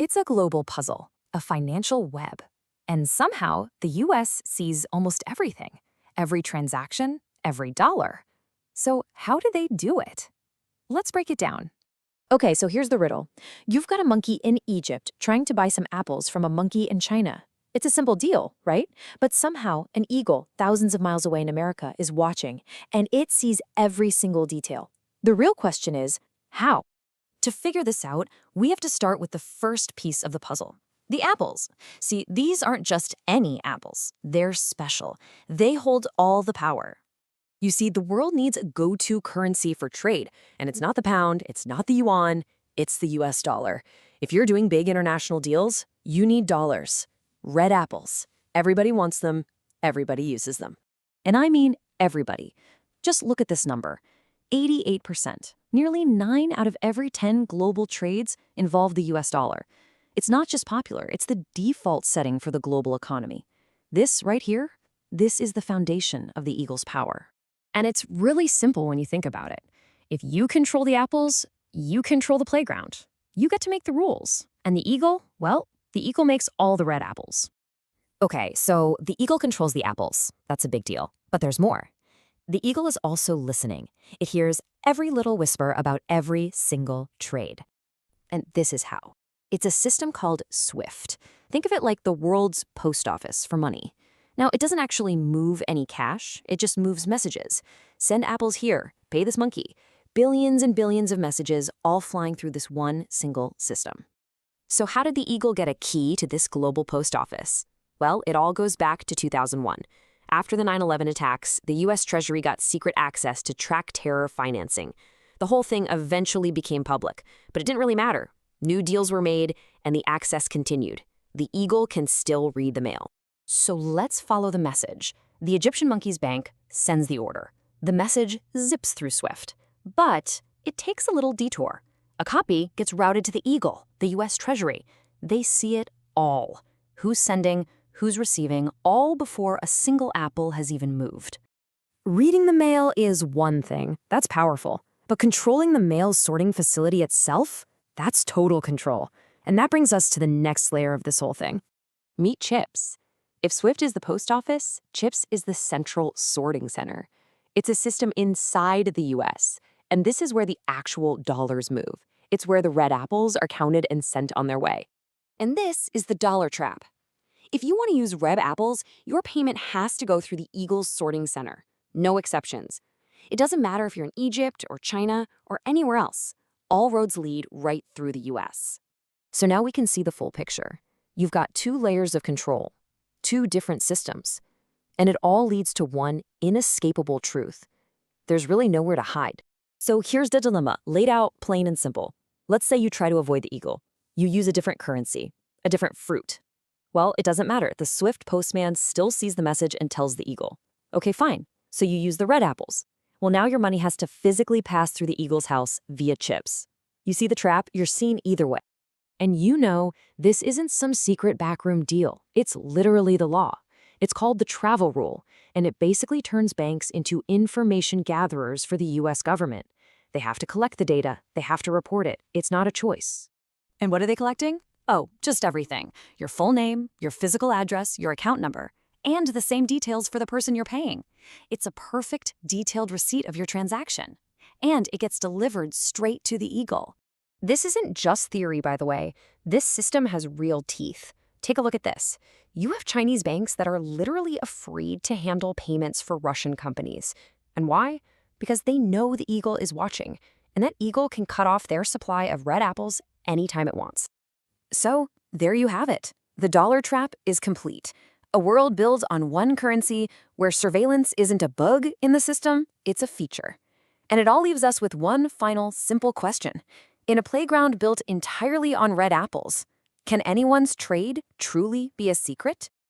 It's a global puzzle, a financial web. And somehow, the US sees almost everything, every transaction, every dollar. So how do they do it? Let's break it down. Okay, so here's the riddle. You've got a monkey in Egypt trying to buy some apples from a monkey in China. It's a simple deal, right? But somehow, an eagle thousands of miles away in America is watching, and it sees every single detail. The real question is, how? To figure this out, we have to start with the first piece of the puzzle. The apples. See, these aren't just any apples. They're special. They hold all the power. You see, the world needs a go-to currency for trade, and it's not the pound, it's not the yuan, it's the US dollar. If you're doing big international deals, you need dollars. Red apples. Everybody wants them, everybody uses them. And I mean everybody. Just look at this number. 88%. Nearly 9 out of every 10 global trades involve the US dollar. It's not just popular, it's the default setting for the global economy. This right here, this is the foundation of the eagle's power. And it's really simple when you think about it. If you control the apples, you control the playground. You get to make the rules. And the eagle, well, the eagle makes all the red apples. Okay, so the eagle controls the apples. That's a big deal. But there's more. The eagle is also listening. It hears every little whisper about every single trade. And this is how. It's a system called SWIFT. Think of it like the world's post office for money. Now, it doesn't actually move any cash, it just moves messages. Send apples here, pay this monkey. Billions and billions of messages all flying through this one single system. So how did the eagle get a key to this global post office? Well, it all goes back to 2001. After the 9/11 attacks, the US Treasury got secret access to track terror financing. The whole thing eventually became public, but it didn't really matter. New deals were made, and the access continued. The eagle can still read the mail. So let's follow the message. The Egyptian monkey's bank sends the order. The message zips through SWIFT. But it takes a little detour. A copy gets routed to the eagle, the US Treasury. They see it all. Who's sending, who's receiving, all before a single apple has even moved. Reading the mail is one thing. That's powerful. But controlling the mail sorting facility itself? That's total control. And that brings us to the next layer of this whole thing. Meet CHIPS. If SWIFT is the post office, CHIPS is the central sorting center. It's a system inside the US, and this is where the actual dollars move. It's where the red apples are counted and sent on their way. And this is the dollar trap. If you want to use red apples, your payment has to go through the eagle's sorting center. No exceptions. It doesn't matter if you're in Egypt or China or anywhere else. All roads lead right through the US. So now we can see the full picture. You've got 2 layers of control. 2 different systems. And it all leads to one inescapable truth. There's really nowhere to hide. So here's the dilemma, laid out plain and simple. Let's say you try to avoid the eagle. You use a different currency, a different fruit. Well, it doesn't matter. The SWIFT postman still sees the message and tells the eagle. Okay, fine. So you use the red apples. Well, now your money has to physically pass through the eagle's house via CHIPS. You see the trap? You're seen either way. And you know, this isn't some secret backroom deal. It's literally the law. It's called the travel rule, and it basically turns banks into information gatherers for the US government. They have to collect the data. They have to report it. It's not a choice. And what are they collecting? Oh, just everything. Your full name, your physical address, your account number, and the same details for the person you're paying. It's a perfect, detailed receipt of your transaction. And it gets delivered straight to the eagle. This isn't just theory, by the way. This system has real teeth. Take a look at this. You have Chinese banks that are literally afraid to handle payments for Russian companies. And why? Because they know the eagle is watching, and that eagle can cut off their supply of red apples anytime it wants. So, there you have it. The dollar trap is complete. A world built on one currency where surveillance isn't a bug in the system, it's a feature. And it all leaves us with one final, simple question. In a playground built entirely on red apples, can anyone's trade truly be a secret?